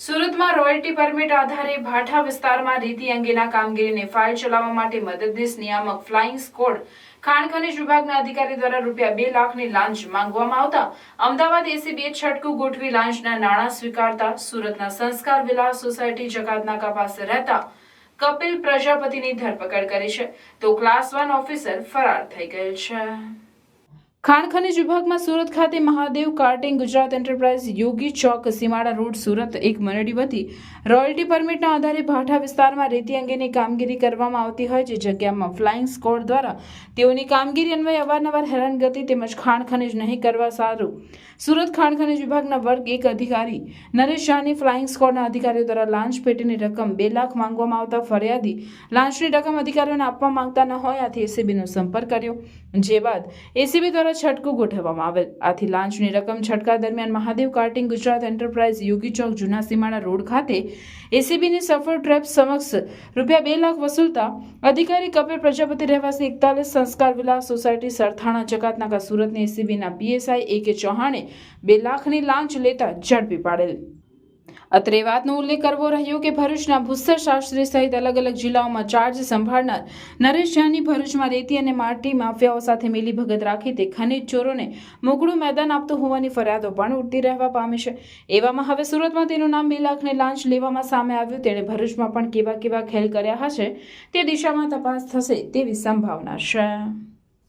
સુરતમાં royalty permit આધારે ભાઠા વિસ્તારમાં રેતી અંગેના કામગીરીને ફાઇલ ચલાવવા માટે મદદનીશ નિયામક ફ્લાઇંગ સ્કોડ ખાણ ખનીજ વિભાગના અધિકારી દ્વારા ₹2 લાખની લાંચ માંગવામાં આવતા અમદાવાદ એસીબીએ છટકું ગોઠવી લાંચના નાણાં સ્વીકારતા સુરતના સંસ્કાર વિલાસ સોસાયટી જકાતનાકા પાસે રહેતા કપિલ પ્રજાપતિની ધરપકડ કરી છે, તો ક્લાસ 1 ઓફિસર ફરાર થઈ ગયેલ છે। ખાણ ખનીજ વિભાગમાં સુરત ખાતે મહાદેવ કાર્ટિંગ ગુજરાત એન્ટરપ્રાઇઝ યોગી ચોક સીમાડા રોડ સુરત એક મંડળી વતી રોયલ્ટી પરમિટના આધારે ભાઠા વિસ્તારમાં રેતી અંગેની કામગીરી કરવામાં આવતી હોય જે જગ્યામાં ફ્લાઇંગ સ્કોડ દ્વારા તેઓની કામગીરી અન્વયે અવારનવાર હેરાનગતિ તેમજ ખાણ ખનીજ નહીં કરવા સારું સુરત ખાણ ખનીજ વિભાગના વર્ગ 1 અધિકારી નરેશ શાહની ફ્લાઇંગ સ્કોડના અધિકારીઓ દ્વારા લાંચ પેટીની રકમ ₹2 લાખ માંગવામાં આવતા ફરિયાદી લાંચની રકમ અધિકારીઓને આપવા માંગતા ન હોય આથી એસીબીનો સંપર્ક કર્યો, જે બાદ એસીબી દ્વારા છટકું ગોઠવવામાં આવેલ। આથી લાંચની રકમ છટકા દરમિયાન મહાદેવ કાર્ટિંગ ગુજરાત એન્ટરપ્રાઇઝ યોગી ચોક જૂના સીમાડા રોડ ખાતે એસીબીની સફળ ટ્રેપ સમક્ષ ₹2 લાખ વસૂલતા અધિકારી કપિલ પ્રજાપતિ રહેવાસી 41 સંસ્કાર વિલાસ સોસાયટી સરથાણા જકાતનાકા સુરતની એસીબીના પીએસઆઈ AK ચૌહાણે ₹2 લાખની લાંચ લેતા ઝડપી પાડેલ। અત્રે વાતનો ઉલ્લેખ કરવો રહ્યો કે ભરૂચના ભૂસ્તર શાસ્ત્રી સહિત અલગ અલગ જિલ્લાઓમાં ચાર્જ સંભાળનાર નરેશ શાહની ભરૂચમાં રેતી અને માટી માફિયાઓ સાથે મિલીભગત રાખી તે ખનીજ ચોરોને મોકળું મેદાન આપતો હોવાની ફરિયાદો પણ ઉઠતી રહેવા પામી છે। એવામાં હવે સુરતમાં તેનું નામ ₹2 લાખની લાંચ લેવામાં સામે આવ્યું। તેણે ભરૂચમાં પણ કેવા ખેલ કર્યા હશે તે દિશામાં તપાસ થશે તેવી સંભાવના છે।